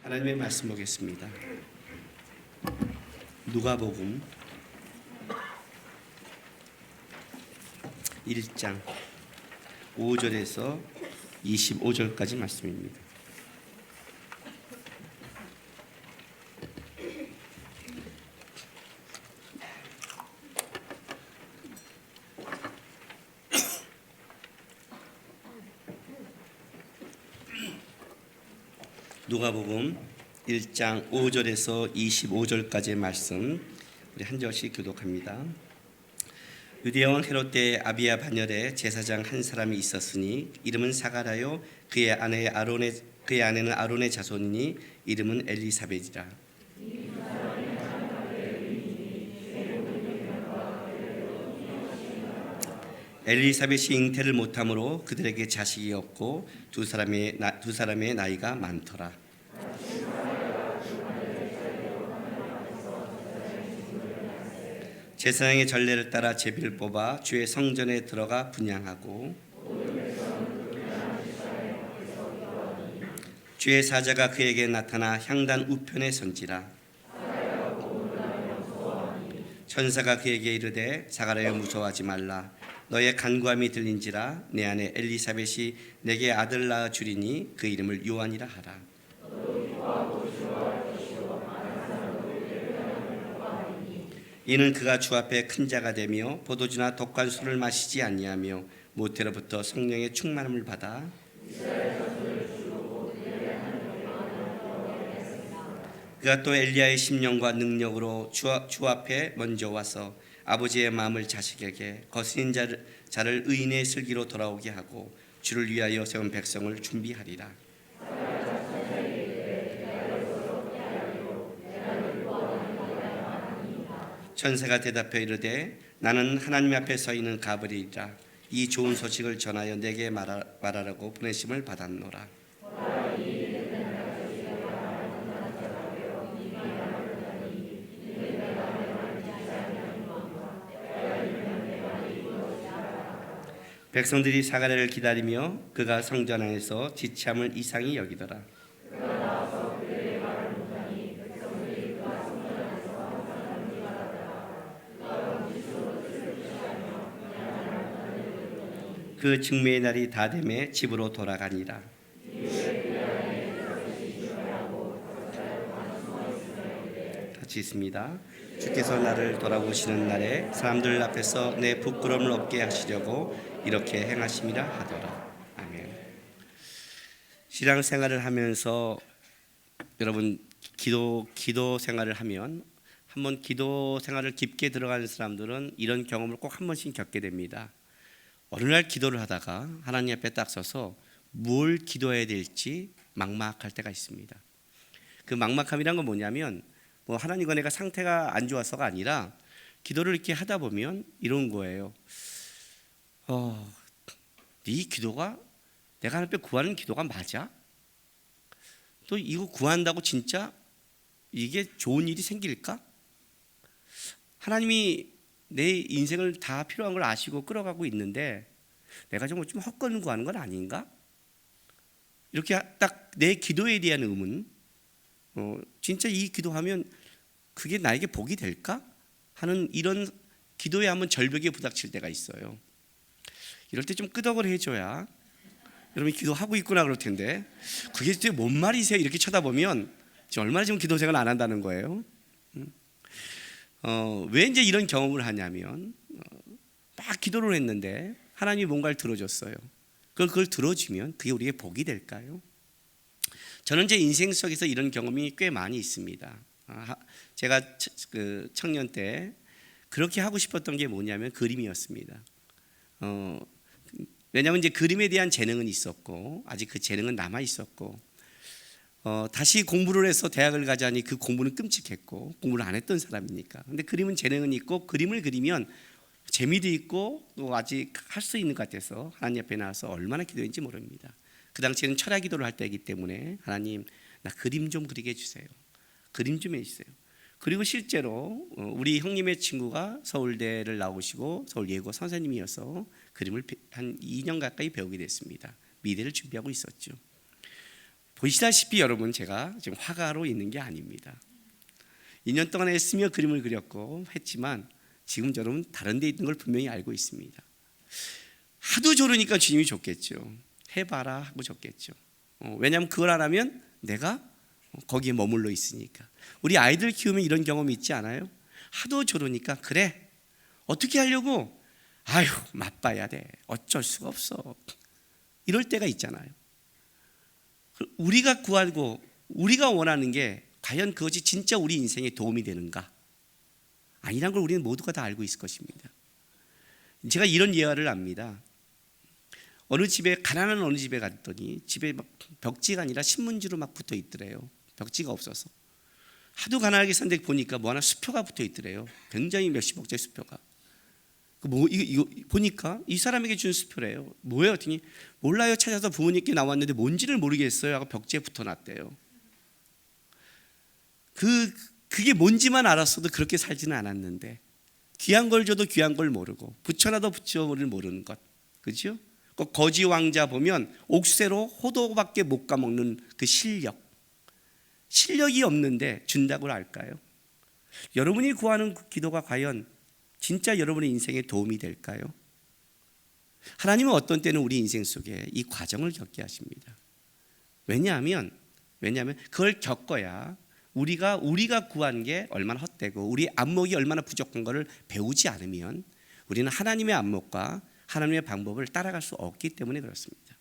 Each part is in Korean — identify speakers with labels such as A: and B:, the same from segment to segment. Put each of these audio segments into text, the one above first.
A: 하나님의 말씀 보겠습니다. 누가복음 1장 5절에서 25절까지 말씀입니다. 누가복음 1장 5절에서 25절까지의 말씀 우리 한 절씩 교독합니다. 유대아 왕 헤롯 때 아비야 반열에 제사장 한 사람이 있었으니 이름은 사가랴요 그의 아내는 아론의 자손이니 이름은 엘리사벳이라. 엘리사벳이 잉태를 못함으로 그들에게 자식이 없고 두 사람의 나이가 많더라. 제사장의 전례를 따라 제비를 뽑아 주의 성전에 들어가 분향하고 주의 사자가 그에게 나타나 향단 우편에 선지라. 천사가 그에게 이르되 사가랴여 무서워하지 말라. 너의 간구함이 들린지라. 내 아내 엘리사벳이 내게 아들 낳아 주리니 그 이름을 요한이라 하라. 이는 그가 주 앞에 큰 자가 되며 포도주나 독한 술을 마시지 아니하며 모태로부터 성령의 충만함을 받아 그가 또 엘리야의 심령과 능력으로 주 앞에 먼저 와서 아버지의 마음을 자식에게 거스린 자를 의인의 슬기로 돌아오게 하고 주를 위하여 세운 백성을 준비하리라. 천사가 대답해 이르되 나는 하나님 앞에 서 있는 가브리엘이라. 이 좋은 소식을 전하여 내게 말하라고 보내심을 받았노라. 백성들이 사가랴를 기다리며 그가 성전 안에서 지참을 이상히 여기더라. 그 증매의 날이 다 되매 집으로 돌아가니라. 같이 있습니다. 주께서 나를 돌아보시는 날에 사람들 앞에서 내 부끄러움을 없게 하시려고 이렇게 행하심이라 하더라. 아멘. 신앙생활을 하면서 여러분 기도 생활을 하면 한번 기도 생활을 깊게 들어가는 사람들은 이런 경험을 꼭 한 번씩 겪게 됩니다. 어느 날 기도를 하다가 하나님 앞에 딱 서서 뭘 기도해야 될지 막막할 때가 있습니다. 그 막막함이란 건 뭐냐면 하나님과 내가 상태가 안 좋아서가 아니라 기도를 이렇게 하다 보면 이런 거예요. 이 기도가 내가 하나님 앞에 구하는 기도가 맞아? 또 이거 구한다고 진짜 이게 좋은 일이 생길까? 하나님이 내 인생을 다 필요한 걸 아시고 끌어가고 있는데 내가 좀 헛걸 구하는 건 아닌가? 이렇게 딱 내 기도에 대한 의문, 진짜 이 기도하면 그게 나에게 복이 될까? 하는 이런 기도에 한번 절벽에 부닥칠 때가 있어요. 이럴 때 좀 끄덕을 해줘야 여러분이 기도하고 있구나 그럴 텐데 그게 진짜 뭔 말이세요? 이렇게 쳐다보면 얼마나 지금 기도 생활 안 한다는 거예요. 왜 이제 이런 경험을 하냐면 막 기도를 했는데 하나님이 뭔가를 들어줬어요. 그걸 들어주면 그게 우리에게 복이 될까요? 저는 제 인생 속에서 이런 경험이 꽤 많이 있습니다. 제가 그 청년 때 그렇게 하고 싶었던 게 뭐냐면 그림이었습니다. 왜냐하면 이제 그림에 대한 재능은 있었고 아직 그 재능은 남아 있었고 다시 공부를 해서 대학을 가자니 그 공부는 끔찍했고 공부를 안 했던 사람이니까. 근데 그림은 재능은 있고 그림을 그리면 재미도 있고 또 아직 할 수 있는 것 같아서 하나님 앞에 나와서 얼마나 기도했는지 모릅니다. 그 당시에는 철야 기도를 할 때이기 때문에 하나님 나 그림 좀 그리게 해주세요. 그림 좀 해주세요. 그리고 실제로 우리 형님의 친구가 서울대를 나오시고 서울예고 선생님이어서 그림을 한 2년 가까이 배우게 됐습니다. 미대를 준비하고 있었죠. 보시다시피 여러분, 제가 지금 화가로 있는 게 아닙니다. 2년 동안 애쓰며 그림을 그렸고 했지만 지금 여러분 다른 데 있는 걸 분명히 알고 있습니다. 하도 저러니까 주님이 좋겠죠. 해봐라 하고 좋겠죠. 왜냐하면 그걸 안 하면 내가 거기에 머물러 있으니까. 우리 아이들 키우면 이런 경험이 있지 않아요? 하도 저러니까 그래 어떻게 하려고? 아휴 맛봐야 돼, 어쩔 수가 없어, 이럴 때가 있잖아요. 우리가 구하고 우리가 원하는 게 과연 그것이 진짜 우리 인생에 도움이 되는가? 아니란 걸 우리는 모두가 다 알고 있을 것입니다. 제가 이런 예화를 압니다. 어느 집에, 가난한 어느 집에 갔더니 집에 막 벽지가 아니라 신문지로 막 붙어 있더래요. 벽지가 없어서. 하도 가난하게 사는데 보니까 뭐 하나 수표가 붙어 있더래요. 굉장히 몇십억짜리 수표가. 이거 보니까 이 사람에게 준 수표래요. 뭐예요? 했더니 몰라요. 찾아서 부모님께 나왔는데 뭔지를 모르겠어요 하고 벽지에 붙어놨대요. 그게 뭔지만 알았어도 그렇게 살지는 않았는데, 귀한 걸 줘도 귀한 걸 모르고 붙여놔도 붙여를 모르는 것, 그렇죠? 거지 왕자 보면 옥새로 호도밖에 못 까먹는 그 실력이 없는데 준다고 할까요? 여러분이 구하는 그 기도가 과연 진짜 여러분의 인생에 도움이 될까요? 하나님은 어떤 때는 우리 인생 속에 이 과정을 겪게 하십니다. 왜냐하면 그걸 겪어야 우리가 구한 게 얼마나 헛되고 우리 안목이 얼마나 부족한 것을 배우지 않으면 우리는 하나님의 안목과 하나님의 방법을 따라갈 수 없기 때문에 그렇습니다.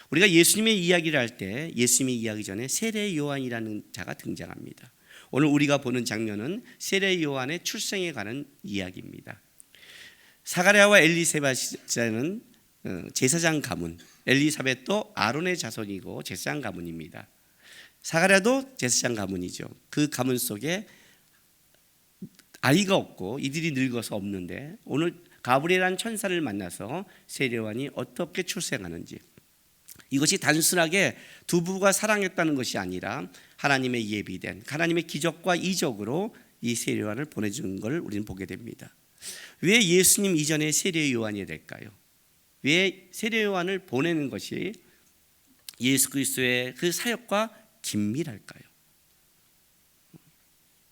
A: 우리가 예수님의 이야기를 할 때 예수님의 이야기 전에 세례 요한이라는 자가 등장합니다. 오늘 우리가 보는 장면은 세례 요한의 출생에 관한 이야기입니다. 사가랴와 엘리사벳은 제사장 가문, 엘리사벳도 아론의 자손이고 제사장 가문입니다. 사가랴도 제사장 가문이죠. 그 가문 속에 아이가 없고 이들이 늙어서 없는데 오늘 가브리엘이라는 천사를 만나서 세례 요한이 어떻게 출생하는지, 이것이 단순하게 두 부부가 사랑했다는 것이 아니라 하나님의 예비된 하나님의 기적과 이적으로 이 세례 요한을 보내준 걸 우리는 보게 됩니다. 왜 예수님 이전에 세례 요한이 될까요? 왜 세례 요한을 보내는 것이 예수 그리스도의 그 사역과 긴밀할까요?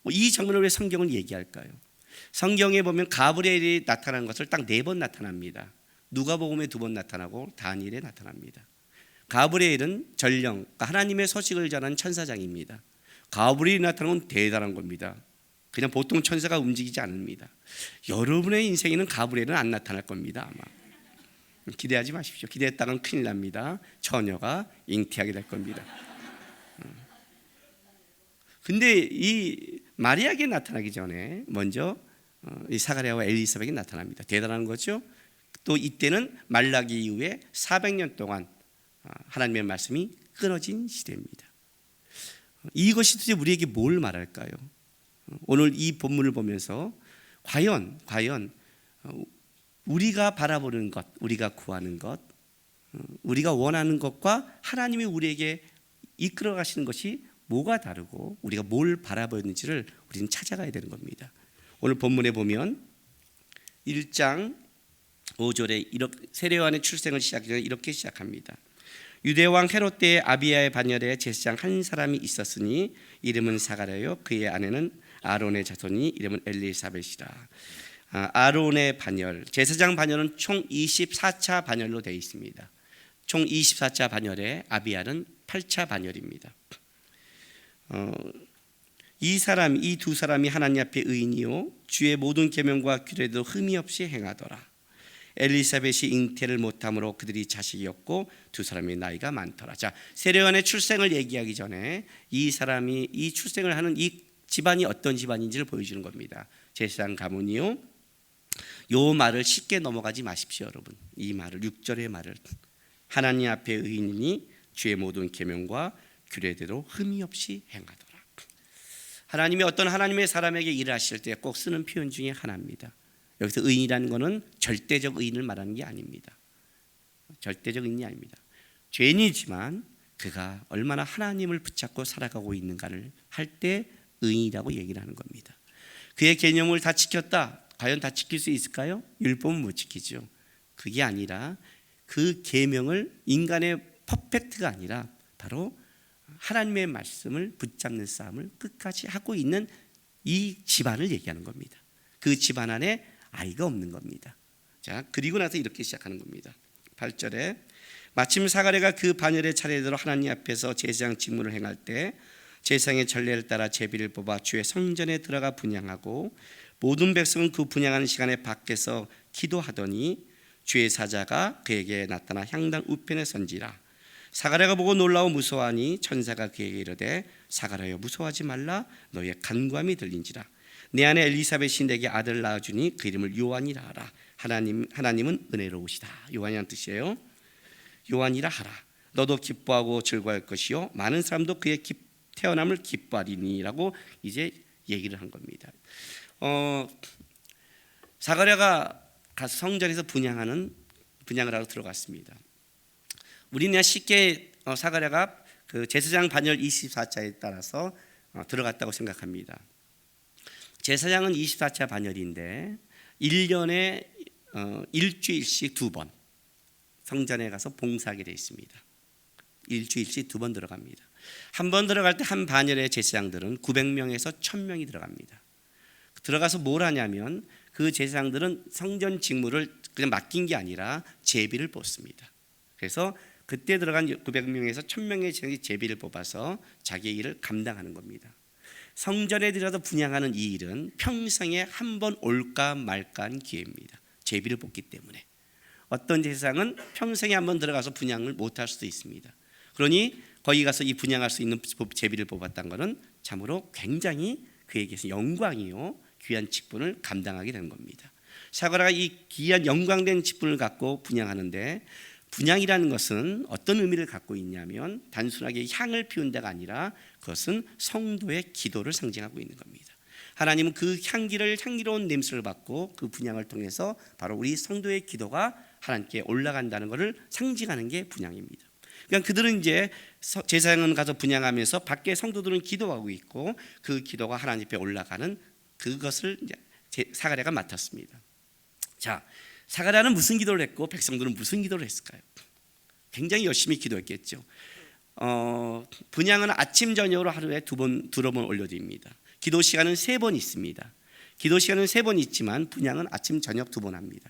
A: 이 장면을 왜 성경은 얘기할까요? 성경에 보면 가브리엘이 나타난 것을 딱 4번 나타납니다. 누가복음에 2번 나타나고 다니엘에 나타납니다. 가브리엘은 전령, 그러니까 하나님의 소식을 전하는 천사장입니다. 가브리엘이 나타나면 대단한 겁니다. 그냥 보통 천사가 움직이지 않습니다. 여러분의 인생에는 가브리엘은 안 나타날 겁니다. 아마 기대하지 마십시오. 기대했다간 큰일 납니다. 처녀가 잉태하게 될 겁니다. 근데 이 마리아에게 나타나기 전에 먼저 이 사가랴와 엘리사벳에게 나타납니다. 대단한 거죠. 또 이때는 말라기 이후에 400년 동안 하나님의 말씀이 끊어진 시대입니다. 이것이 도대체 우리에게 뭘 말할까요? 오늘 이 본문을 보면서 과연 우리가 바라보는 것, 우리가 구하는 것, 우리가 원하는 것과 하나님이 우리에게 이끌어 가시는 것이 뭐가 다르고 우리가 뭘 바라보는지를 우리는 찾아가야 되는 겁니다. 오늘 본문에 보면 1장 5절에 세례 요한의 출생을 시작해서 이렇게 시작합니다. 유대왕 헤롯 때에 아비야의 반열에 제사장 한 사람이 있었으니 이름은 사가랴요, 그의 아내는 아론의 자손이 이름은 엘리사벳이라. 아론의 반열, 제사장 반열은 총 24차 반열로 되어 있습니다. 총 24차 반열에 아비야는 8차 반열입니다. 이 두 사람이 하나님 앞에 의인이요 주의 모든 계명과 규례도 흠이 없이 행하더라. 엘리사벳이 잉태를 못함으로 그들이 자식이 없고 두 사람의 나이가 많더라. 자, 세례 요한의 출생을 얘기하기 전에 이 사람이 이 출생을 하는 이 집안이 어떤 집안인지를 보여주는 겁니다. 제사장 가문이요. 요 말을 쉽게 넘어가지 마십시오, 여러분. 이 말을 6절의 말을 하나님 앞에 의인이니 주의 모든 계명과 규례대로 흠이 없이 행하더라. 하나님이 어떤 하나님의 사람에게 일을 하실 때 꼭 쓰는 표현 중에 하나입니다. 여기서 의인이라는 것은 절대적 의인을 말하는 게 아닙니다. 절대적 의인이 아닙니다. 죄인이지만 그가 얼마나 하나님을 붙잡고 살아가고 있는가를 할 때 의인이라고 얘기를 하는 겁니다. 그의 계명을 다 지켰다. 과연 다 지킬 수 있을까요? 율법은 못 지키죠. 그게 아니라 그 계명을 인간의 퍼펙트가 아니라 바로 하나님의 말씀을 붙잡는 싸움을 끝까지 하고 있는 이 집안을 얘기하는 겁니다. 그 집안 안에 아이가 없는 겁니다. 자, 그리고 나서 이렇게 시작하는 겁니다. 8절에 마침 사가랴가 그 반열의 차례대로 하나님 앞에서 제사장 직무를 행할 때 제사장의 전례를 따라 제비를 뽑아 주의 성전에 들어가 분향하고 모든 백성은 그 분향하는 시간에 밖에서 기도하더니 주의 사자가 그에게 나타나 향단 우편에 선지라. 사가랴가 보고 놀라워 무서워하니 천사가 그에게 이르되 사가랴여 무서워하지 말라. 너의 간구함이 들린지라. 내 아내 엘리사벳이 내게 아들을 낳아주니 그 이름을 요한이라 하라. 하나님은 은혜로우시다. 요한이란 뜻이에요. 요한이라 하라. 너도 기뻐하고 즐거워할 것이요 많은 사람도 그의 태어남을 기뻐하리니라고 이제 얘기를 한 겁니다. 사가랴가 가서 성전에서 분향을 하러 들어갔습니다. 우리는 쉽게 사가랴가 그 제사장 반열 24차에 따라서 들어갔다고 생각합니다. 제사장은 24차 반열인데 1년에 일주일씩 2번 성전에 가서 봉사하게 되어 있습니다. 일주일씩 2번 들어갑니다. 한 번 들어갈 때 한 반열의 제사장들은 900명에서 1000명이 들어갑니다. 들어가서 뭘 하냐면 그 제사장들은 성전 직무를 그냥 맡긴 게 아니라 제비를 뽑습니다. 그래서 그때 들어간 900명에서 1000명의 제비를 뽑아서 자기의 일을 감당하는 겁니다. 성전에 들어가서 분향하는 이 일은 평생에 한 번 올까 말까 한 기회입니다. 제비를 뽑기 때문에. 어떤 제사장은 평생에 한 번 들어가서 분향을 못할 수도 있습니다. 그러니 거기 가서 이 분향할 수 있는 제비를 뽑았다는 것은 참으로 굉장히 그에게서 영광이요 귀한 직분을 감당하게 되는 겁니다. 사가랴가 이 귀한 영광된 직분을 갖고 분향하는데, 분향이라는 것은 어떤 의미를 갖고 있냐면 단순하게 향을 피운다가 아니라 그것은 성도의 기도를 상징하고 있는 겁니다. 하나님은 그 향기로운 냄새를 받고 그 분향을 통해서 바로 우리 성도의 기도가 하나님께 올라간다는 것을 상징하는 게 분향입니다. 그러니까 그들은 이제 제사장은 가서 분향하면서 밖에 성도들은 기도하고 있고 그 기도가 하나님 앞에 올라가는 그것을 이제 사가랴가 맡았습니다. 자, 사가랴는 무슨 기도를 했고 백성들은 무슨 기도를 했을까요? 굉장히 열심히 기도했겠죠. 분향은 아침 저녁으로 하루에 두어 번 올려드립니다. 기도 시간은 3번 있습니다. 기도 시간은 3번 있지만 분향은 아침 저녁 2번 합니다.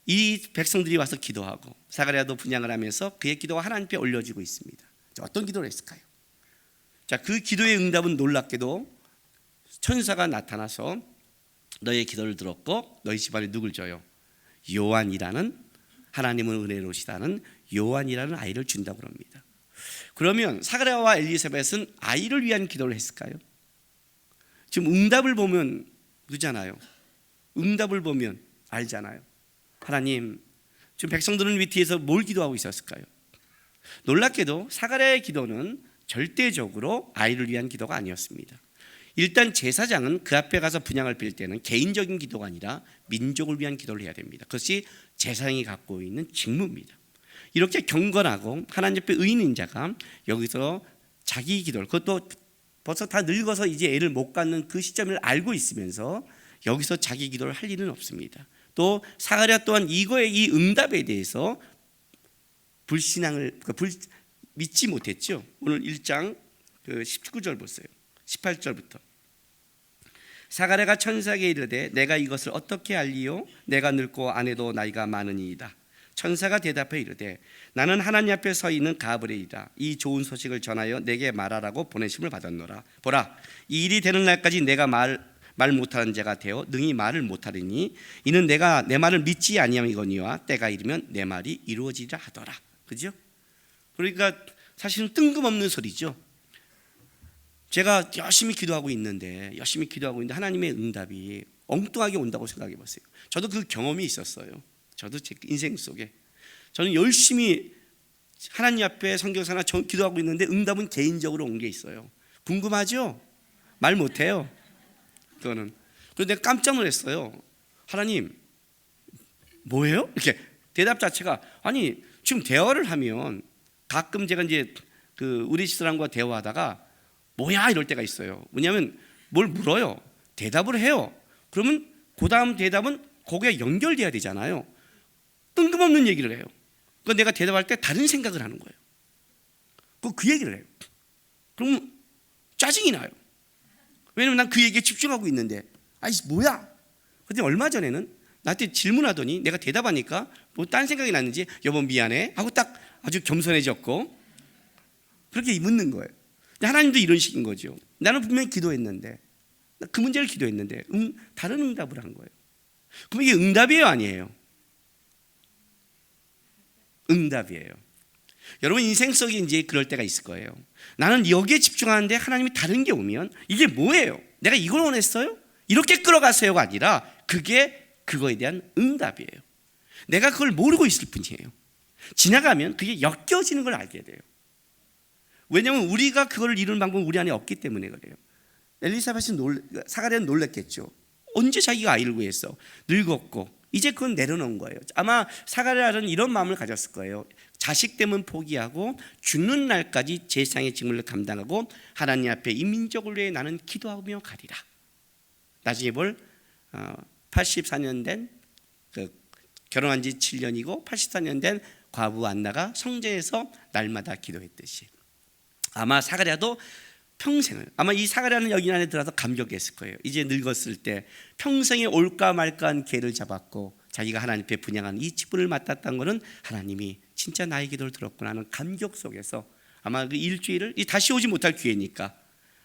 A: 이 백성들이 와서 기도하고 사가랴도 분향을 하면서 그의 기도가 하나님께 올려지고 있습니다. 어떤 기도를 했을까요? 자, 그 기도의 응답은 놀랍게도 천사가 나타나서 너의 기도를 들었고 너희 집안에 누굴 줘요? 요한이라는, 하나님은 은혜로우시다는 요한이라는 아이를 준다고 합니다. 그러면 사가랴와 엘리사벳은 아이를 위한 기도를 했을까요? 지금 응답을 보면 그러잖아요. 응답을 보면 알잖아요. 하나님, 지금 백성들은 위에서 뭘 기도하고 있었을까요? 놀랍게도 사가랴의 기도는 절대적으로 아이를 위한 기도가 아니었습니다. 일단 제사장은 그 앞에 가서 분향을 빌 때는 개인적인 기도가 아니라 민족을 위한 기도를 해야 됩니다. 그것이 제사장이 갖고 있는 직무입니다. 이렇게 경건하고 하나님 앞에 의인인 자가 여기서 자기 기도를, 그것도 벌써 다 늙어서 이제 애를 못 갖는 그 시점을 알고 있으면서 여기서 자기 기도를 할 일은 없습니다. 또 사가랴 또한 이 응답에 대해서 믿지 못했죠. 오늘 1장 19절 보세요. 18절부터. 사가랴가 천사에게 이르되 내가 이것을 어떻게 알리요? 내가 늙고 아내도 나이가 많으니이다. 천사가 대답해 이르되 나는 하나님 앞에 서 있는 가브리엘이다. 이 좋은 소식을 전하여 내게 말하라고 보내심을 받았노라. 보라, 이 일이 되는 날까지 내가 말 못하는 자가 되어 능히 말을 못하리니 이는 내가 내 말을 믿지 아니함이거니와 때가 이르면 내 말이 이루어지리라 하더라. 그죠? 그러니까 사실은 뜬금없는 소리죠. 제가 열심히 기도하고 있는데 하나님의 응답이 엉뚱하게 온다고 생각해 보세요. 저도 그 경험이 있었어요. 저도 제 인생 속에 저는 열심히 하나님 앞에 성경사나 기도하고 있는데 응답은 개인적으로 온 게 있어요. 궁금하죠? 말 못해요. 그거는. 그런데 깜짝 놀랐어요. 하나님 뭐예요? 이렇게 대답 자체가, 아니 지금 대화를 하면 가끔 제가 이제 우리 집사람과 대화하다가 뭐야 이럴 때가 있어요. 왜냐하면 뭘 물어요. 대답을 해요. 그러면 그 다음 대답은 거기에 연결돼야 되잖아요. 뜬금없는 얘기를 해요. 그러니까 내가 대답할 때 다른 생각을 하는 거예요. 그 얘기를 해요. 그럼 짜증이 나요. 왜냐면 난 그 얘기에 집중하고 있는데, 아이 뭐야? 근데 얼마 전에는 나한테 질문하더니 내가 대답하니까 뭐 딴 생각이 났는지 여보 미안해 하고 딱 아주 겸손해졌고 그렇게 묻는 거예요. 근데 하나님도 이런 식인 거죠. 나는 분명히 기도했는데, 그 문제를 기도했는데 다른 응답을 한 거예요. 그럼 이게 응답이에요, 아니에요? 응답이에요. 여러분 인생 속에 이제 그럴 때가 있을 거예요. 나는 여기에 집중하는데 하나님이 다른 게 오면 이게 뭐예요? 내가 이걸 원했어요? 이렇게 끌어가세요가 아니라 그거에 대한 응답이에요. 내가 그걸 모르고 있을 뿐이에요. 지나가면 그게 엮여지는 걸 알게 돼요. 왜냐하면 우리가 그걸 이루는 방법은 우리 안에 없기 때문에 그래요. 엘리사벳은 사가랴는 놀랐겠죠. 언제 자기가 아이를 구했어? 늙었고 이제 그건 내려놓은 거예요. 아마 사가랴는 이런 마음을 가졌을 거예요. 자식 때문 포기하고 죽는 날까지 제사장의 직무를 감당하고 하나님 앞에 이 민족을 위해 나는 기도하며 가리라. 나중에 볼 84년 된 결혼한 지 7년이고 84년 된 과부 안나가 성전에서 날마다 기도했듯이 아마 사가랴도 평생을, 아마 이 사가랴는 여기 안에 들어서 감격했을 거예요. 이제 늙었을 때 평생에 올까 말까한 기회를 잡았고 자기가 하나님 앞에 분양한 이 직분을 맡았다는 것은 하나님이 진짜 나의 기도를 들었구나 하는 감격 속에서 아마 그 일주일을 다시 오지 못할 기회니까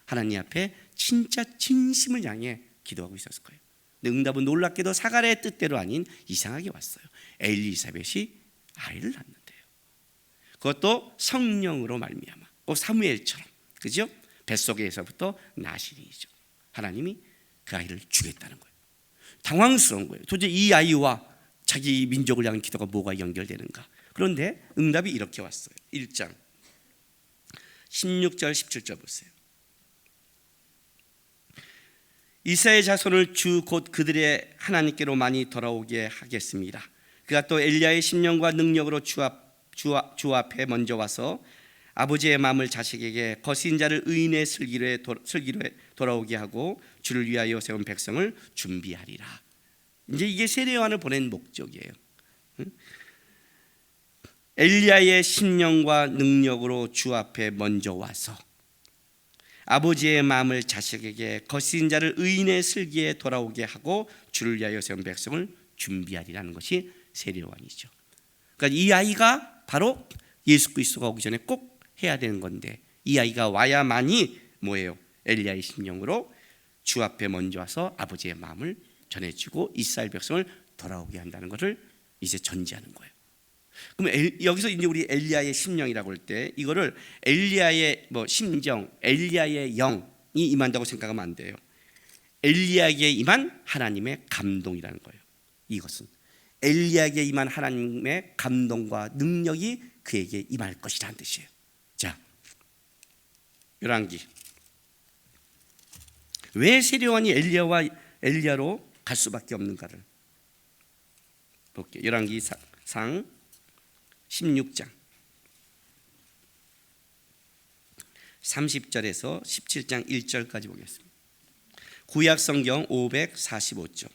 A: 하나님 앞에 진짜 진심을 향해 기도하고 있었을 거예요. 근데 응답은 놀랍게도 사가랴의 뜻대로 아닌 이상하게 왔어요. 엘리사벳이 아이를 낳는데요. 그것도 성령으로 말미암아, 사무엘처럼, 그죠? 뱃속에서부터 나시린이죠. 하나님이 그 아이를 주겠다는 거예요. 당황스러운 거예요. 도대체 이 아이와 자기 민족을 향한 기도가 뭐가 연결되는가? 그런데 응답이 이렇게 왔어요. 1장 16절 17절 보세요. 이스라엘 자손을 주 곧 그들의 하나님께로 많이 돌아오게 하겠습니다. 그가 또 엘리야의 심령과 능력으로 주 앞에 먼저 와서 아버지의 마음을 자식에게 거스린 자를 의인의 슬기로 돌아오게 하고 주를 위하여 세운 백성을 준비하리라. 이제 이게 세례 요한을 보낸 목적이에요. 엘리야의 심령과 능력으로 주 앞에 먼저 와서 아버지의 마음을 자식에게 거스린 자를 의인의 슬기에 돌아오게 하고 주를 위하여 세운 백성을 준비하리라는 것이 세례 요한이죠. 그러니까 이 아이가 바로 예수 그리스도가 오기 전에 꼭 해야 되는 건데 이 아이가 와야만이 뭐예요? 엘리야의 심령으로 주 앞에 먼저 와서 아버지의 마음을 전해주고 이스라엘 백성을 돌아오게 한다는 것을 이제 전제하는 거예요. 그럼 여기서 이제 우리 엘리야의 심령이라고 할 때 이거를 엘리야의 심정, 엘리야의 영이 임한다고 생각하면 안 돼요. 엘리야에게 임한 하나님의 감동이라는 거예요. 이것은 엘리야에게 임한 하나님의 감동과 능력이 그에게 임할 것이라는 뜻이에요. 자, 열왕기. 왜 세례 요한이 엘리야로 갈 수밖에 없는가를 볼게요. 열왕기 상 16장 30절에서 17장 1절까지 보겠습니다. 구약 성경 545쪽.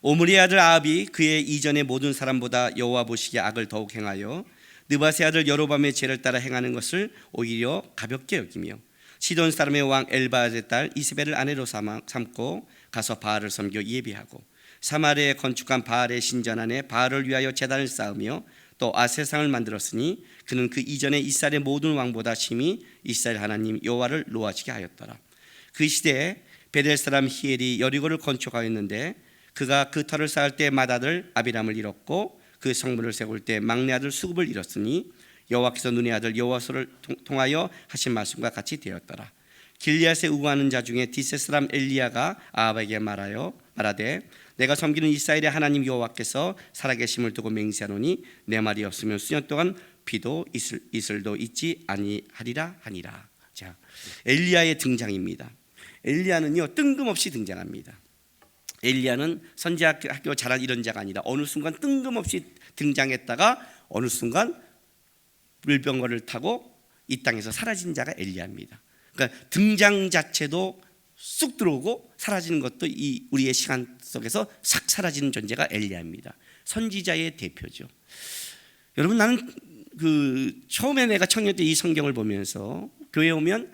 A: 오므리의 아들 아합이 그의 이전의 모든 사람보다 여호와 보시기에 악을 더욱 행하여 느바세 아들 여로밤의 죄를 따라 행하는 것을 오히려 가볍게 여기며 시돈 사람의 왕 엘바의 딸 이세벨을 아내로 삼고 가서 바알을 섬겨 예배하고 사마리아에 건축한 바알의 신전 안에 바알을 위하여 제단을 쌓으며 또 아세상을 만들었으니 그는 그 이전에 이스라엘의 모든 왕보다 심히 이스라엘 하나님 여호와를 노하시게 하였더라. 그 시대에 베델 사람 히엘이 여리고를 건축하였는데 그가 그 터를 쌓을 때 맏아들 아비람을 잃었고 그 성문을 세울 때 막내 아들 수굽을 잃었으니 여호와께서 눈의 아들 여호와서를 통하여 하신 말씀과 같이 되었더라. 길리앗에 우거하는 자 중에 디세 사람 엘리야가 아합에게 말하되 내가 섬기는 이스라엘의 하나님 여호와께서 살아계심을 두고 맹세하노니 내 말이 없으면 수년 동안 비도 이슬도 있지 아니하리라 하니라. 자, 엘리야의 등장입니다. 엘리야는요 뜬금없이 등장합니다. 엘리야는 선지학교 잘한 이런 자가 아니라 어느 순간 뜬금없이 등장했다가 어느 순간 물병거를 타고 이 땅에서 사라진 자가 엘리야입니다. 그러니까 등장 자체도 쑥 들어오고 사라지는 것도 이 우리의 시간 속에서 싹 사라지는 존재가 엘리야입니다. 선지자의 대표죠. 여러분, 나는 처음에 내가 청년 때 이 성경을 보면서 교회에 오면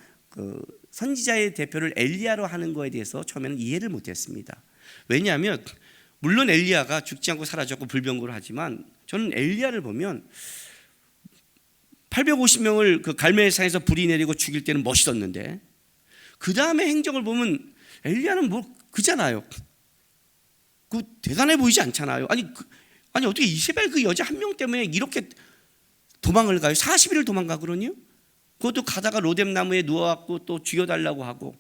A: 선지자의 대표를 엘리야로 하는 거에 대해서 처음에는 이해를 못했습니다. 왜냐하면 물론 엘리야가 죽지 않고 사라졌고 불병거를 하지만 저는 엘리야를 보면 850명을 그 갈멜산에서 불이 내리고 죽일 때는 멋있었는데 그 다음에 행적을 보면 엘리야는 뭐 그잖아요. 그 대단해 보이지 않잖아요. 아니 어떻게 이세벨 그 여자 한 명 때문에 이렇게 도망을 가요? 40일을 도망가 그러니요? 그것도 가다가 로뎀나무에 누워갖고 또 죽여달라고 하고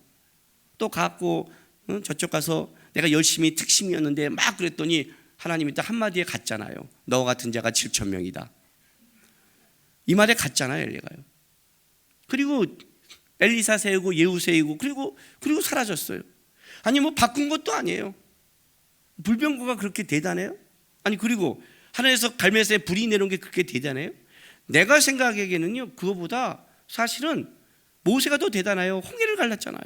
A: 또 가고 저쪽 가서 내가 열심히 특심이었는데 막 그랬더니 하나님이 또 한마디에 갔잖아요. 너 같은 자가 7,000명이다. 이 말에 갔잖아요, 엘리야가요. 그리고 엘리사 세우고 예후 세우고 그리고 사라졌어요. 아니 뭐 바꾼 것도 아니에요. 불병거가 그렇게 대단해요? 아니 그리고 하늘에서 갈멜산에 불이 내려온 게 그렇게 대단해요? 내가 생각하기에는요, 그거보다 사실은 모세가 더 대단해요. 홍해를 갈랐잖아요.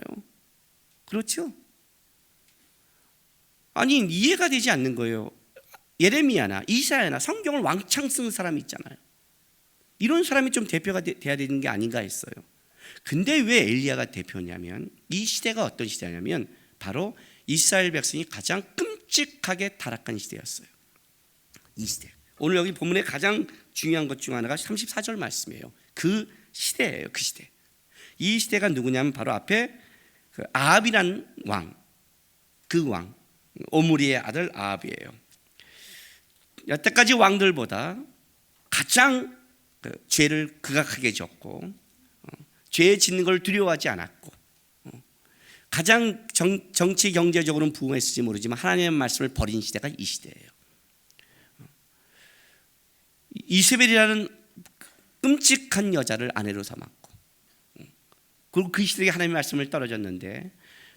A: 그렇죠? 아니 이해가 되지 않는 거예요. 예레미야나 이사야나 성경을 왕창 쓴 사람이 있잖아요. 이런 사람이 좀 대표가 돼야 되는 게 아닌가 했어요. 근데 왜 엘리야가 대표냐면 이 시대가 어떤 시대냐면 바로 이스라엘 백성이 가장 끔찍하게 타락한 시대였어요. 이 시대. 오늘 여기 본문에 가장 중요한 것 중 하나가 34절 말씀이에요. 그 시대예요. 그 시대. 이 시대가 누구냐면 바로 앞에 그 아합이라는 왕, 그 왕, 오므리의 아들 아합이에요. 여태까지 왕들보다 가장 죄를 극악하게 졌고 죄 짓는 걸 두려워하지 않았고 가장 정치 경제적으로는 부흥했을지 모르지만 하나님의 말씀을 버린 시대가 이 시대예요. 이세벨이라는 끔찍한 여자를 아내로 삼았고 그리고 그 시대에 하나님의 말씀을 떨어졌는데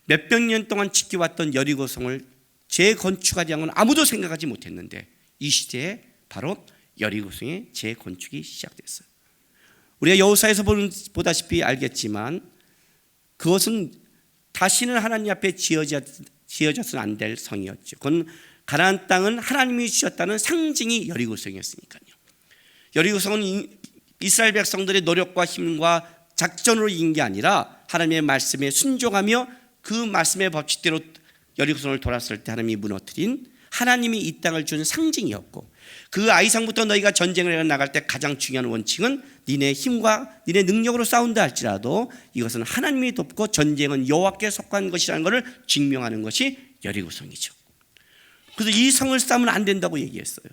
A: 몇백 년 동안 지켜왔던 여리고성을 재건축하지 않고는 아무도 생각하지 못했는데 이 시대에 바로 여리고성의 재건축이 시작됐어요. 우리가 여호수아에서 보다시피 알겠지만 그것은 다시는 하나님 앞에 지어져서는 안 될 성이었죠. 그건 가나안 땅은 하나님이 주셨다는 상징이 여리고성이었으니까요. 여리고성은 이스라엘 백성들의 노력과 힘과 작전으로 이긴 게 아니라 하나님의 말씀에 순종하며 그 말씀의 법칙대로 여리고성을 돌았을 때 하나님이 무너뜨린 하나님이 이 땅을 준 상징이었고 그 아이상부터 너희가 전쟁을 나갈 때 가장 중요한 원칙은 니네 힘과 니네 능력으로 싸운다 할지라도 이것은 하나님이 돕고 전쟁은 여호와께 속한 것이라는 것을 증명하는 것이 여리고성이죠. 그래서 이 성을 싸우면 안 된다고 얘기했어요.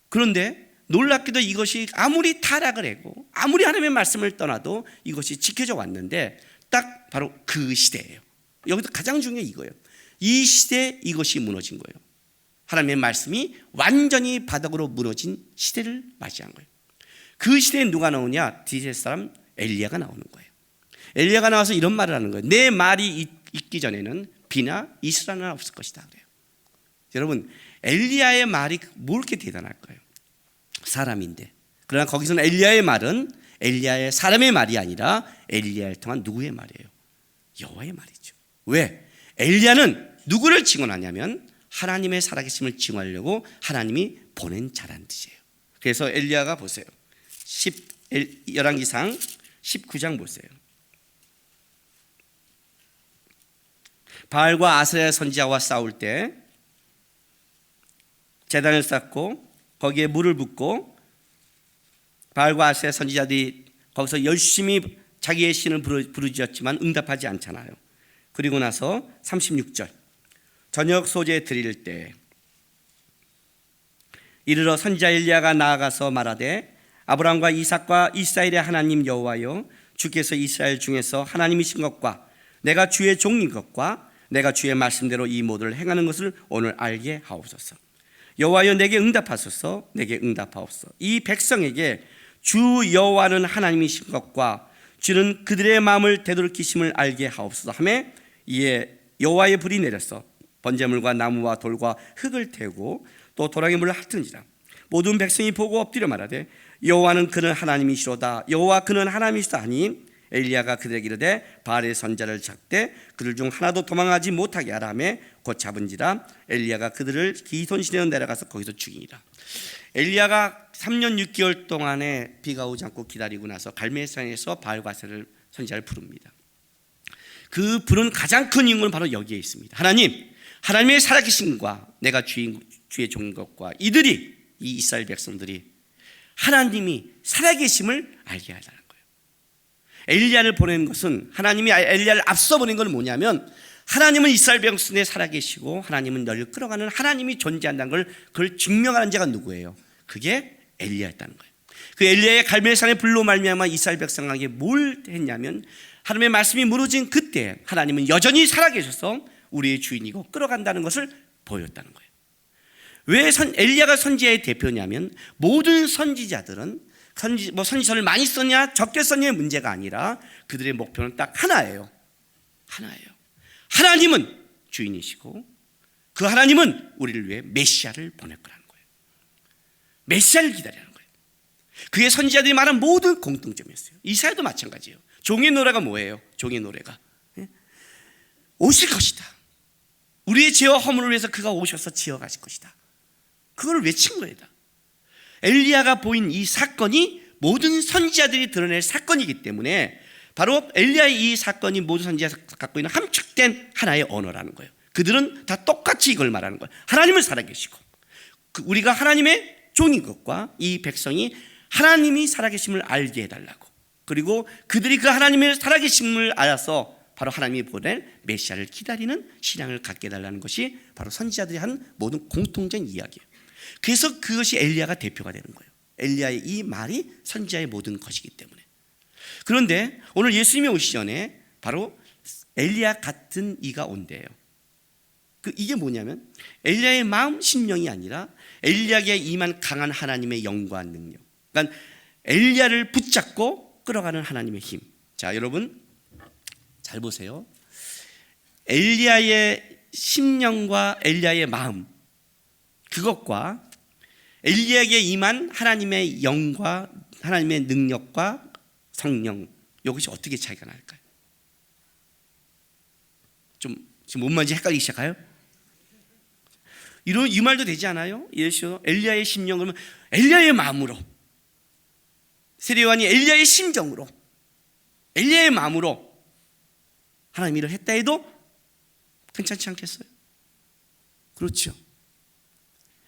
A: 그런데 놀랍게도 이것이 아무리 타락을 하고 아무리 하나님의 말씀을 떠나도 이것이 지켜져 왔는데 딱 바로 그 시대예요. 여기도 가장 중요한 이거예요. 이 시대에 이것이 무너진 거예요. 하나님의 말씀이 완전히 바닥으로 무너진 시대를 맞이한 거예요. 그 시대에 누가 나오냐? 디제 사람 엘리야가 나오는 거예요. 엘리야가 나와서 이런 말을 하는 거예요. 내 말이 있기 전에는 비나 이스라엘은 없을 것이다 그래요. 여러분, 엘리야의 말이 뭐 이렇게 대단할까요? 사람인데. 그러나 거기서는 엘리야의 말은 엘리야의 사람의 말이 아니라 엘리야를 통한 누구의 말이에요? 여호와의 말이죠. 왜? 엘리야는 누구를 증언하냐면 하나님의 살아계심을 증언하려고 하나님이 보낸 자란 뜻이에요. 그래서 엘리야가 보세요. 열왕기상 19장 보세요. 바알과 아세라 선지자와 싸울 때 제단을 쌓고 거기에 물을 붓고 바알과 아세라 선지자들이 거기서 열심히 자기의 신을 부르짖었지만 응답하지 않잖아요. 그리고 나서 36절 저녁 소재 드릴 때 이르러 선지자 엘리야가 나아가서 말하되 아브라함과 이삭과 이스라엘의 하나님 여호와여 주께서 이스라엘 중에서 하나님이신 것과 내가 주의 종인 것과 내가 주의 말씀대로 이 모두를 행하는 것을 오늘 알게 하옵소서. 여호와여 내게 응답하소서. 내게 응답하옵소서. 이 백성에게 주 여호와는 하나님이신 것과 주는 그들의 마음을 되돌이키심을 알게 하옵소서 하매 이에 여호와의 불이 내려서 번제물과 나무와 돌과 흙을 태우고 또 도랑의 물을 핥은지라 모든 백성이 보고 엎드려 말하되 여호와는 그는 하나님이시로다. 여호와 그는 하나님이시다 하니 엘리야가 그들에게 이르되 바알의 선자를 잡되 그들 중 하나도 도망하지 못하게 하라 하며 곧 잡은지라 엘리야가 그들을 기손시내어 내려가서 거기서 죽이니라. 엘리야가 3년 6개월 동안에 비가 오지 않고 기다리고 나서 갈멜산에서 바알과세를 선지자를 부릅니다. 그 부른 가장 큰 이유는 바로 여기에 있습니다. 하나님의 살아계심과 내가 주의 종인 것과 이들이, 이 이스라엘 백성들이 하나님이 살아계심을 알게 하라는 거예요. 엘리야를 보낸 것은, 하나님이 엘리야를 앞서 보낸 건 뭐냐면, 하나님은 이스라엘 백성에 살아계시고 하나님은 너를 끌어가는 하나님이 존재한다는 걸, 그걸 증명하는 자가 누구예요? 그게 엘리야였다는 거예요. 그 엘리야의 갈멜산의 불로 말미암아 이스라엘 백성에게 뭘 했냐면, 하나님의 말씀이 무너진 그때 하나님은 여전히 살아계셔서 우리의 주인이고 끌어간다는 것을 보였다는 거예요. 왜 엘리야가 선지자의 대표냐면, 모든 선지자들은 선지서를 많이 썼냐 적게 썼냐의 문제가 아니라 그들의 목표는 딱 하나예요. 하나님은 주인이시고 그 하나님은 우리를 위해 메시아를 보낼 거라는 거예요. 메시아를 기다리는 거예요. 그게 선지자들이 말한 모든 공통점이었어요. 이사야도 마찬가지예요. 종의 노래가 뭐예요? 종의 노래가 오실 것이다. 우리의 죄와 허물을 위해서 그가 오셔서 지어가실 것이다. 그걸 외친 거예요. 엘리야가 보인 이 사건이 모든 선지자들이 드러낼 사건이기 때문에 바로 엘리야의 이 사건이 모든 선지자가 갖고 있는 함축된 하나의 언어라는 거예요. 그들은 다 똑같이 이걸 말하는 거예요. 하나님은 살아계시고 우리가 하나님의 종인 것과 이 백성이 하나님이 살아계심을 알게 해달라고, 그리고 그들이 그 하나님의 살아계심을 알아서 바로 하나님이 보낼 메시아를 기다리는 신앙을 갖게 해달라는 것이 바로 선지자들이 한 모든 공통적인 이야기예요. 그래서 그것이 엘리야가 대표가 되는 거예요. 엘리야의 이 말이 선지자의 모든 것이기 때문에. 그런데 오늘 예수님이 오시기 전에 바로 엘리야 같은 이가 온대요. 이게 뭐냐면 엘리야의 마음 심령이 아니라 엘리야에게 임한 강한 하나님의 영과 능력, 그러니까 엘리야를 붙잡고 끌어가는 하나님의 힘. 자, 여러분 잘 보세요. 엘리야의 심령과 엘리야의 마음, 그것과 엘리야에게 임한 하나님의 영과 하나님의 능력과 성령, 이것이 어떻게 차이가 날까요? 지금 뭔 말인지 헷갈리기 시작해요? 이 말도 되지 않아요? 예수 엘리야의 심령, 그러면 엘리야의 마음으로, 세례요한이 엘리야의 심정으로, 엘리야의 마음으로 하나님이 일을 했다 해도 괜찮지 않겠어요? 그렇죠.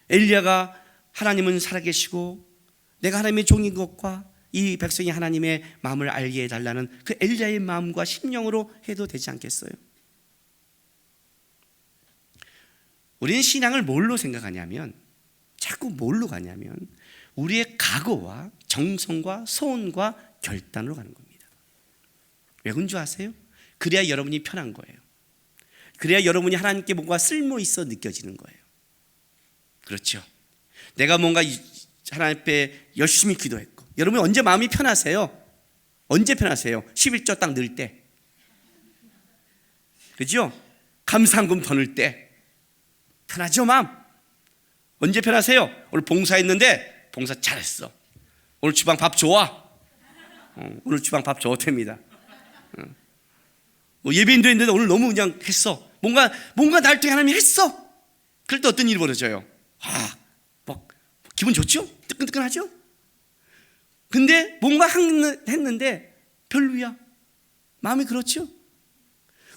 A: 엘리야가 하나님은 살아계시고 내가 하나님의 종인 것과 이 백성이 하나님의 마음을 알게 해달라는 그 엘리야의 마음과 심령으로 해도 되지 않겠어요? 우리는 신앙을 뭘로 생각하냐면, 자꾸 뭘로 가냐면 우리의 각오와 정성과 소원과 결단으로 가는 겁니다. 왜 그런 줄 아세요? 그래야 여러분이 편한 거예요. 그래야 여러분이 하나님께 뭔가 쓸모 있어 느껴지는 거예요. 그렇죠. 내가 뭔가 하나님 앞에 열심히 기도했고, 여러분이 언제 마음이 편하세요? 언제 편하세요? 11조 딱 넣을 때, 그죠? 감사한금 더 넣을 때 편하죠, 마음? 언제 편하세요? 오늘 봉사했는데 봉사 잘했어. 오늘 주방 밥 좋아. 오늘 주방 밥 좋답니다. 예배인도 했는데 오늘 너무 그냥 했어. 뭔가 날 통해 하나님이 했어. 그럴 때 어떤 일이 벌어져요? 막 기분 좋죠? 뜨끈뜨끈하죠? 근데 뭔가 했는데 별로야. 마음이 그렇죠?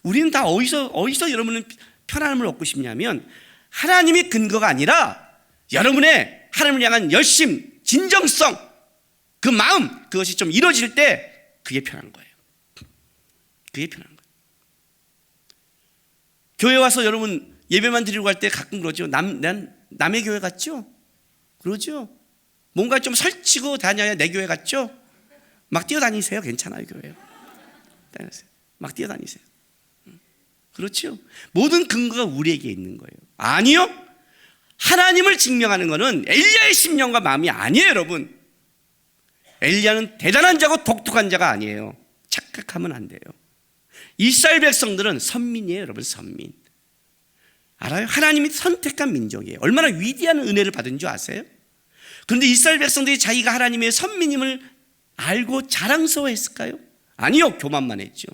A: 우리는 다 어디서 여러분은 편안함을 얻고 싶냐면, 하나님의 근거가 아니라 여러분의 하나님을 향한 열심, 진정성, 그 마음, 그것이 좀 이루어질 때 그게 편한 거예요. 그게 편한 거예요. 교회 와서 여러분 예배만 드리고 갈 때 가끔 그러죠. 남의 교회 같죠? 그러죠? 뭔가 좀 설치고 다녀야 내 교회 같죠? 막 뛰어다니세요. 괜찮아요, 교회요. 막 뛰어다니세요. 그렇죠? 모든 근거가 우리에게 있는 거예요. 아니요, 하나님을 증명하는 것은 엘리야의 심령과 마음이 아니에요, 여러분. 엘리야는 대단한 자고 독특한 자가 아니에요. 착각하면 안 돼요. 이스라엘 백성들은 선민이에요, 여러분. 선민. 알아요? 하나님이 선택한 민족이에요. 얼마나 위대한 은혜를 받은 줄 아세요? 그런데 이스라엘 백성들이 자기가 하나님의 선민임을 알고 자랑스러워했을까요? 아니요, 교만만 했죠.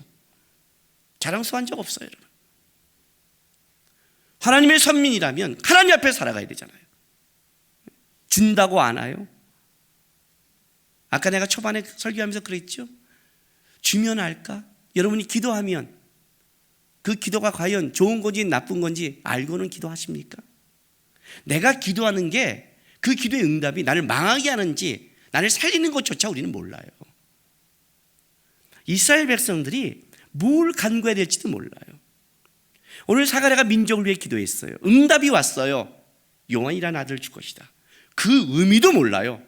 A: 자랑스러운 적 없어요, 여러분. 하나님의 선민이라면 하나님 앞에 살아가야 되잖아요. 준다고 아나요? 아까 내가 초반에 설교하면서 그랬죠. 주면 알까? 여러분이 기도하면 그 기도가 과연 좋은 건지 나쁜 건지 알고는 기도하십니까? 내가 기도하는 게 그 기도의 응답이 나를 망하게 하는지 나를 살리는 것조차 우리는 몰라요. 이스라엘 백성들이 뭘 간구해야 될지도 몰라요. 오늘 사가랴가 민족을 위해 기도했어요. 응답이 왔어요. 요한이라는 아들을 줄 것이다. 그 의미도 몰라요.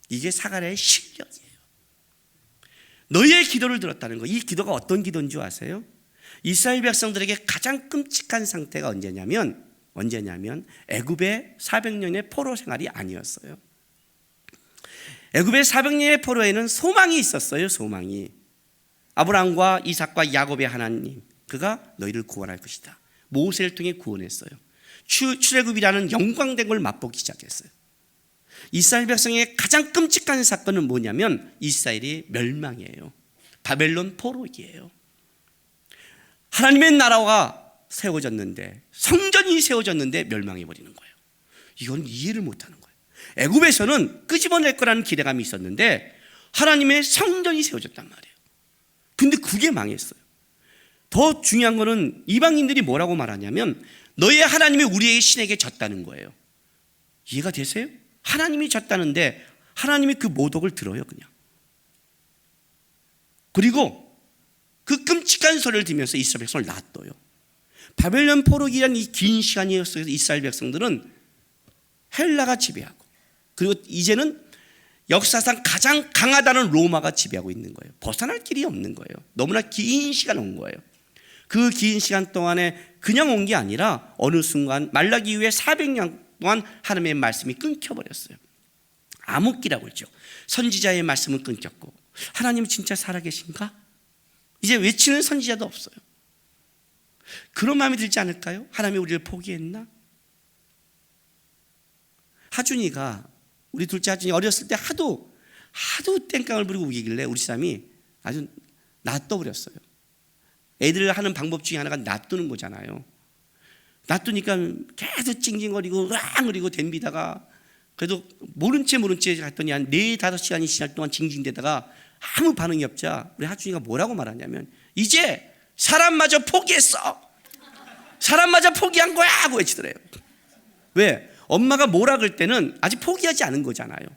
A: 이게 사가랴의 실력이에요. 너희의 기도를 들었다는 거. 이 기도가 어떤 기도인 줄 아세요? 이스라엘 백성들에게 가장 끔찍한 상태가 언제냐면 애굽의 400년의 포로 생활이 아니었어요. 애굽의 400년의 포로에는 소망이 있었어요. 소망이. 아브라함과 이삭과 야곱의 하나님, 그가 너희를 구원할 것이다. 모세를 통해 구원했어요. 출애굽이라는 영광된 걸 맛보기 시작했어요. 이스라엘 백성의 가장 끔찍한 사건은 뭐냐면 이스라엘의 멸망이에요. 바벨론 포로기예요. 하나님의 나라가 세워졌는데, 성전이 세워졌는데 멸망해버리는 거예요. 이건 이해를 못하는 거예요. 애굽에서는 끄집어낼 거라는 기대감이 있었는데 하나님의 성전이 세워졌단 말이에요. 근데 그게 망했어요. 더 중요한 거는 이방인들이 뭐라고 말하냐면 너희의 하나님이 우리의 신에게 졌다는 거예요. 이해가 되세요? 하나님이 졌다는데 하나님이 그 모독을 들어요, 그냥. 그리고 그 끔찍한 소리를 들으면서 이스라엘 백성을 놔둬요. 바벨론 포로기란 이 긴 시간이었어요. 이스라엘 백성들은 헬라가 지배하고, 그리고 이제는 역사상 가장 강하다는 로마가 지배하고 있는 거예요. 벗어날 길이 없는 거예요. 너무나 긴 시간 온 거예요. 그 긴 시간 동안에 그냥 온 게 아니라 어느 순간 말라기 이후에 400년 동안 하나님의 말씀이 끊겨버렸어요. 암흑기라고 했죠. 선지자의 말씀은 끊겼고, 하나님 진짜 살아계신가? 이제 외치는 선지자도 없어요. 그런 마음이 들지 않을까요? 하나님이 우리를 포기했나? 하준이가, 우리 둘째 하준이 어렸을 때 하도 땡깡을 부리고 우기길래 우리 사람이 아주 놔둬버렸어요. 애들 하는 방법 중에 하나가 놔두는 거잖아요. 놔두니까 계속 찡찡거리고 으앙거리고 댐비다가, 그래도 모른 채 갔더니 한 4-5시간이 지날 동안 징징대다가 아무 반응이 없자 우리 하준이가 뭐라고 말하냐면 이제 사람마저 포기했어. 사람마저 포기한 거야 하고 외치더래요. 왜? 엄마가 뭐라 그럴 때는 아직 포기하지 않은 거잖아요.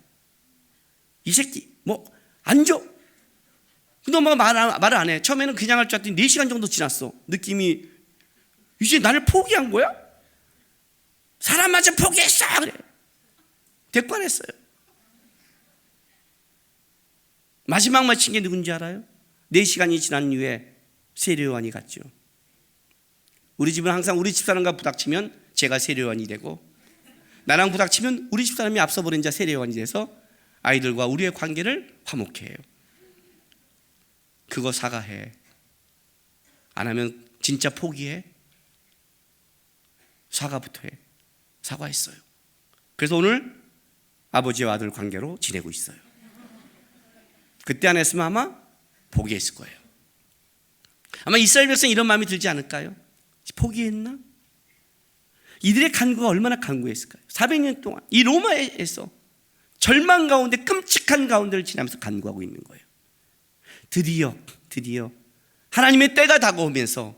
A: 이 새끼 뭐 안 줘. 근데 엄마가 말을 안 해. 처음에는 그냥 할 줄 알았더니 4시간 정도 지났어. 느낌이 이제 나를 포기한 거야? 사람마저 포기했어 그래. 대꾸했어요. 마지막 마친 게 누군지 알아요? 4시간이 지난 이후에 세례요한이 갔죠. 우리 집은 항상 우리 집사람과 부닥치면 제가 세례요한이 되고, 나랑 부닥치면 우리 집사람이 앞서 버린 자 세례요한이 돼서 아이들과 우리의 관계를 화목해 해요. 그거 사과해. 안 하면 진짜 포기해. 사과부터 해. 사과했어요. 그래서 오늘 아버지와 아들 관계로 지내고 있어요. 그때 안 했으면 아마 포기했을 거예요. 아마 이스라엘 백성이 이런 마음이 들지 않을까요? 포기했나? 이들의 간구가 얼마나 간구했을까요? 400년 동안 이 로마에서 절망 가운데, 끔찍한 가운데를 지나면서 간구하고 있는 거예요. 드디어 하나님의 때가 다가오면서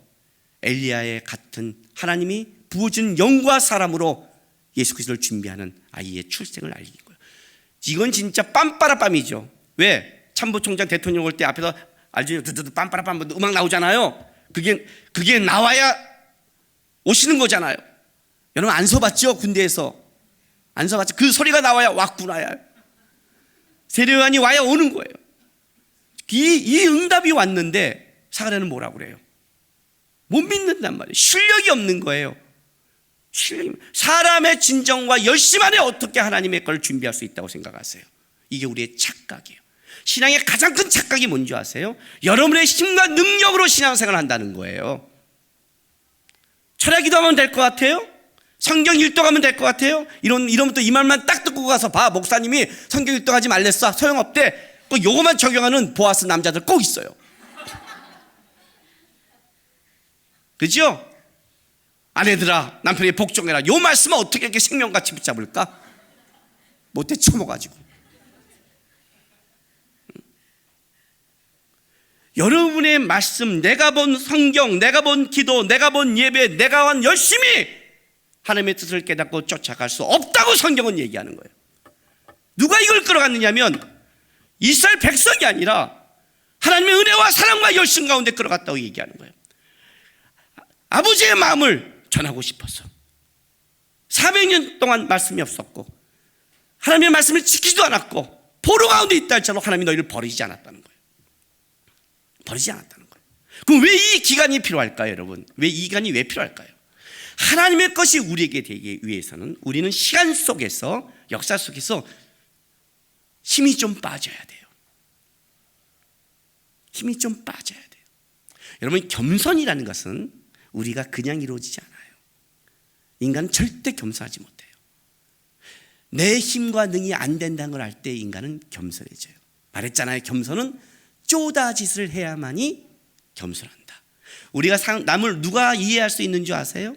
A: 엘리야의 같은 하나님이 부어준 영과 사람으로 예수 그리스도를 준비하는 아이의 출생을 알린 거예요. 이건 진짜 빰빠라빰이죠. 왜? 참모총장 대통령 올 때 앞에서 알죠? 두두두 빰빠라빰 음악 나오잖아요. 그게 나와야 오시는 거잖아요. 여러분 안 서봤죠? 군대에서 안 서봤죠? 그 소리가 나와야 왔구나야. 세례요한이 와야 오는 거예요. 이 응답이 왔는데 사가랴는 뭐라고 그래요? 못 믿는단 말이에요. 실력이 없는 거예요. 사람의 진정과 열심 안에 어떻게 하나님의 걸 준비할 수 있다고 생각하세요? 이게 우리의 착각이에요. 신앙의 가장 큰 착각이 뭔지 아세요? 여러분의 힘과 능력으로 신앙생활을 한다는 거예요. 철야 기도하면 될 것 같아요? 성경 일독하면 될 것 같아요? 이러면 또 이 말만 딱 듣고 가서 봐, 목사님이 성경 일독하지 말랬어, 소용없대. 꼭 요거만 적용하는 보아스 남자들 꼭 있어요. 그죠? 아내들아 남편이 복종해라. 요 말씀은 어떻게 이렇게 생명같이 붙잡을까? 못해 쳐먹어가지고. 여러분의 말씀, 내가 본 성경, 내가 본 기도, 내가 본 예배, 내가 한 열심히 하나님의 뜻을 깨닫고 쫓아갈 수 없다고 성경은 얘기하는 거예요. 누가 이걸 끌어갔느냐면 이스라엘 백성이 아니라 하나님의 은혜와 사랑과 열심 가운데 끌어갔다고 얘기하는 거예요. 아버지의 마음을 전하고 싶어서 400년 동안 말씀이 없었고 하나님의 말씀을 지키지도 않았고 포로 가운데 있다 할지라도 하나님이 너희를 버리지 않았다는 거예요. 버리지 않았다는 거예요. 그럼 왜 이 기간이 필요할까요, 여러분? 왜 이 기간이 왜 필요할까요? 하나님의 것이 우리에게 되기 위해서는 우리는 시간 속에서, 역사 속에서 힘이 좀 빠져야 돼요. 힘이 좀 빠져야 돼요. 여러분, 겸손이라는 것은 우리가 그냥 이루어지지 않아요. 인간은 절대 겸손하지 못해요. 내 힘과 능이 안 된다는 걸 알 때 인간은 겸손해져요. 말했잖아요. 겸손은 쪼다짓을 해야만이 겸손한다. 우리가 남을 누가 이해할 수 있는 줄 아세요?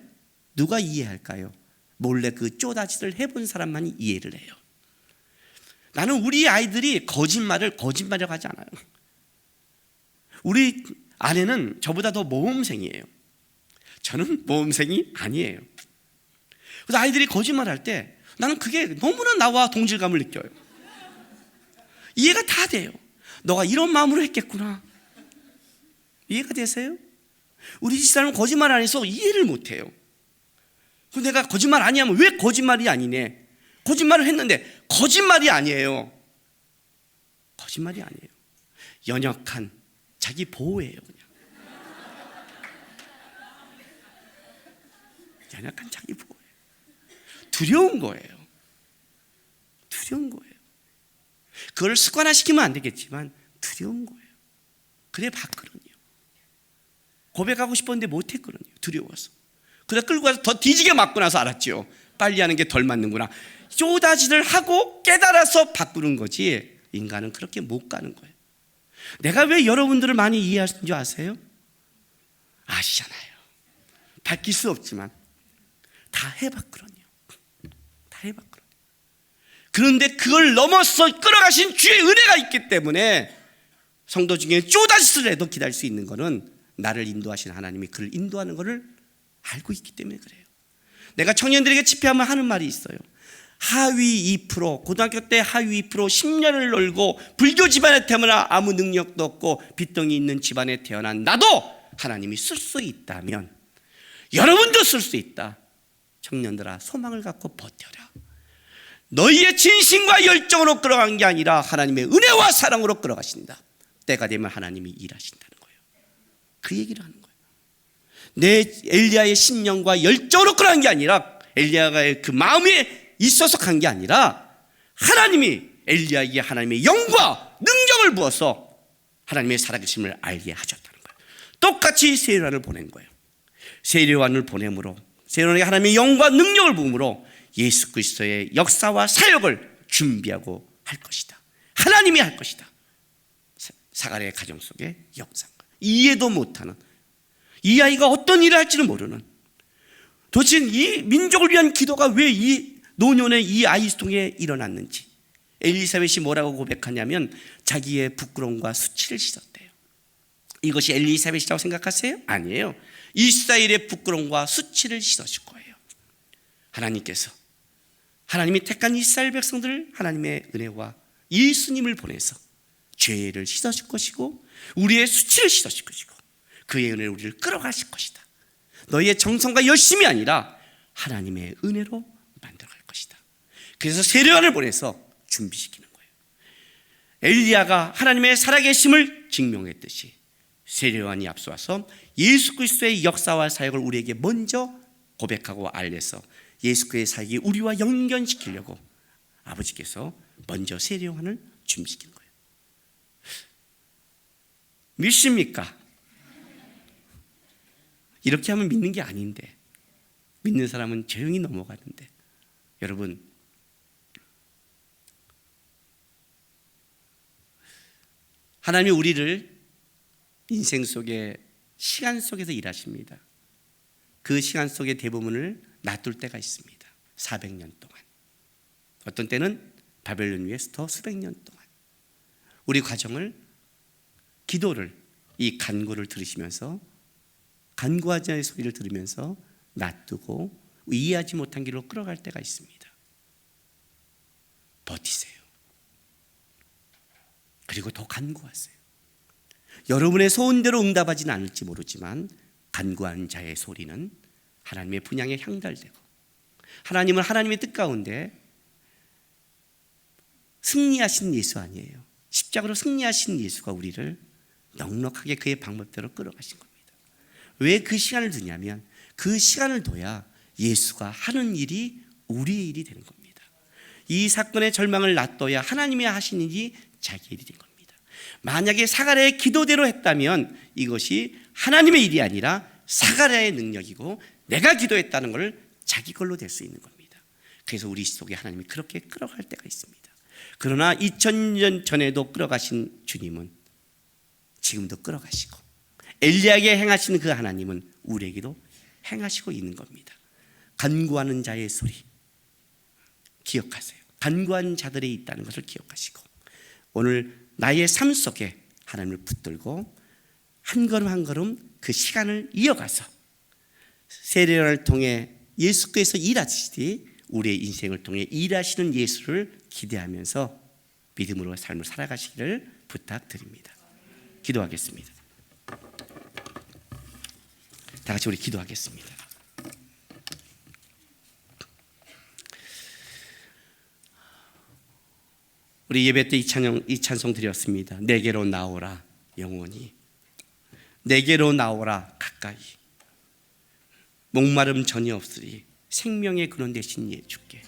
A: 누가 이해할까요? 몰래 그 쪼다짓을 해본 사람만이 이해를 해요. 나는 우리 아이들이 거짓말이라고 하지 않아요. 우리 아내는 저보다 더 모범생이에요. 저는 모범생이 아니에요. 그래서 아이들이 거짓말할 때 나는 그게 너무나 나와 동질감을 느껴요. 이해가 다 돼요. 너가 이런 마음으로 했겠구나. 이해가 되세요? 우리 집사람은 거짓말 안 해서 이해를 못해요. 그럼 내가 거짓말 아니야 하면 왜 거짓말이 아니네? 거짓말을 했는데 거짓말이 아니에요. 거짓말이 아니에요. 연약한 자기 보호예요. 그냥 연약한 자기 보호예요. 두려운 거예요. 두려운 거예요. 그걸 습관화시키면 안 되겠지만 두려운 거예요. 그래 봤거든요. 고백하고 싶었는데 못했거든요. 두려워서. 그래서 끌고 가서 더 뒤지게 맞고 나서 알았죠. 빨리 하는 게 덜 맞는구나. 쪼다짓을 하고 깨달아서 바꾸는 거지 인간은 그렇게 못 가는 거예요. 내가 왜 여러분들을 많이 이해하시는 줄 아세요? 아시잖아요. 밝힐 수 없지만 다 해봤거든요. 다 해봤거든요. 그런데 그걸 넘어서 끌어가신 주의 은혜가 있기 때문에 성도 중에 쪼다짓을 해도 기다릴 수 있는 것은 나를 인도하신 하나님이 그를 인도하는 것을 알고 있기 때문에 그래요. 내가 청년들에게 집회하면 하는 말이 있어요. 하위 2%, 고등학교 때 하위 2% 10년을 놀고 불교 집안에 태어나 아무 능력도 없고 빚덩이 있는 집안에 태어난 나도 하나님이 쓸 수 있다면 여러분도 쓸 수 있다. 청년들아, 소망을 갖고 버텨라. 너희의 진심과 열정으로 끌어간 게 아니라 하나님의 은혜와 사랑으로 끌어가신다. 때가 되면 하나님이 일하신다는 거예요. 그 얘기를 하는 거예요. 내 엘리야의 신령과 열정으로 끌어간 게 아니라 엘리야가 그 마음에 있어서 간 게 아니라 하나님이 엘리야에게 하나님의 영과 능력을 부어서 하나님의 살아계심을 알게 하셨다는 거예요. 똑같이 세례요한을 보낸 거예요. 세례요한을 보냄으로 세례요한에게 하나님의 영과 능력을 부음으로 예수 그리스도의 역사와 사역을 준비하고 할 것이다. 하나님이 할 것이다. 사가랴의 가정 속의 역사인 거예요. 이해도 못하는, 이 아이가 어떤 일을 할지는 모르는, 도대체 이 민족을 위한 기도가 왜 이 노년의 이 아이 통에 일어났는지. 엘리사벳이 뭐라고 고백하냐면 자기의 부끄러움과 수치를 씻었대요. 이것이 엘리사벳이라고 생각하세요? 아니에요. 이스라엘의 부끄러움과 수치를 씻으실 거예요. 하나님께서, 하나님이 택한 이스라엘 백성들을 하나님의 은혜와 예수님을 보내서 죄를 씻으실 것이고 우리의 수치를 씻으실 것이고 그의 은혜로 우리를 끌어가실 것이다. 너희의 정성과 열심이 아니라 하나님의 은혜로 만들어갈 것이다. 그래서 세례요한을 보내서 준비시키는 거예요. 엘리야가 하나님의 살아계심을 증명했듯이 세례요한이 앞서와서 예수 그리스도의 역사와 사역을 우리에게 먼저 고백하고 알려서 예수 그리스도의 사역이 우리와 연결시키려고 아버지께서 먼저 세례요한을 준비시킨 거예요. 믿습니까? 이렇게 하면 믿는 게 아닌데, 믿는 사람은 조용히 넘어가는데. 여러분, 하나님이 우리를 인생 속에 시간 속에서 일하십니다. 그 시간 속의 대부분을 놔둘 때가 있습니다. 400년 동안, 어떤 때는 바벨론 위에서 더 수백 년 동안 우리 과정을, 기도를, 이 간구를 들으시면서, 간구하는 자의 소리를 들으면서 놔두고 이해하지 못한 길로 끌어갈 때가 있습니다. 버티세요. 그리고 더 간구하세요. 여러분의 소원대로 응답하지는 않을지 모르지만 간구하는 자의 소리는 하나님의 분향에 향달되고, 하나님은 하나님의 뜻 가운데 승리하신 예수 아니에요. 십자가로 승리하신 예수가 우리를 넉넉하게 그의 방법대로 끌어가신 겁니다. 왜 그 시간을 두냐면 그 시간을 둬야 예수가 하는 일이 우리의 일이 되는 겁니다. 이 사건의 절망을 놔둬야 하나님이 하신 일이 자기 일이 된 겁니다. 만약에 사가랴의 기도대로 했다면 이것이 하나님의 일이 아니라 사가랴의 능력이고 내가 기도했다는 것을 자기 걸로 될 수 있는 겁니다. 그래서 우리 속에 하나님이 그렇게 끌어갈 때가 있습니다. 그러나 2000년 전에도 끌어가신 주님은 지금도 끌어가시고, 엘리야에게 행하신 그 하나님은 우리에게도 행하시고 있는 겁니다. 간구하는 자의 소리 기억하세요. 간구하는 자들이 있다는 것을 기억하시고, 오늘 나의 삶 속에 하나님을 붙들고 한 걸음 한 걸음 그 시간을 이어가서 세례를 통해 예수께서 일하시듯이 우리의 인생을 통해 일하시는 예수를 기대하면서 믿음으로 삶을 살아가시기를 부탁드립니다. 기도하겠습니다. 다 같이 우리 기도하겠습니다. 우리 예배 때 이 찬송 드렸습니다. 내게로 나오라 영원히, 내게로 나오라 가까이, 목마름 전혀 없으리 생명의 근원 되신 예수께.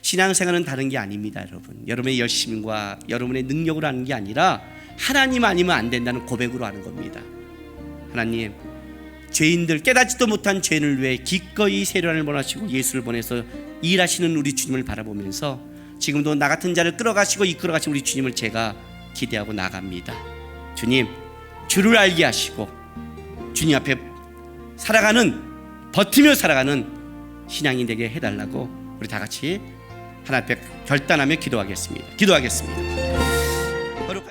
A: 신앙생활은 다른 게 아닙니다. 여러분의 열심과 여러분의 능력으로 하는 게 아니라 하나님 아니면 안 된다는 고백으로 하는 겁니다. 하나님, 죄인들, 깨닫지도 못한 죄인을 위해 기꺼이 세례를 보내시고 예수를 보내서 일하시는 우리 주님을 바라보면서 지금도 나 같은 자를 끌어가시고 이끌어가신 우리 주님을 제가 기대하고 나갑니다. 주님, 주를 알게 하시고 주님 앞에 살아가는, 버티며 살아가는 신앙이 되게 해달라고 우리 다 같이 하나님 앞에 결단하며 기도하겠습니다.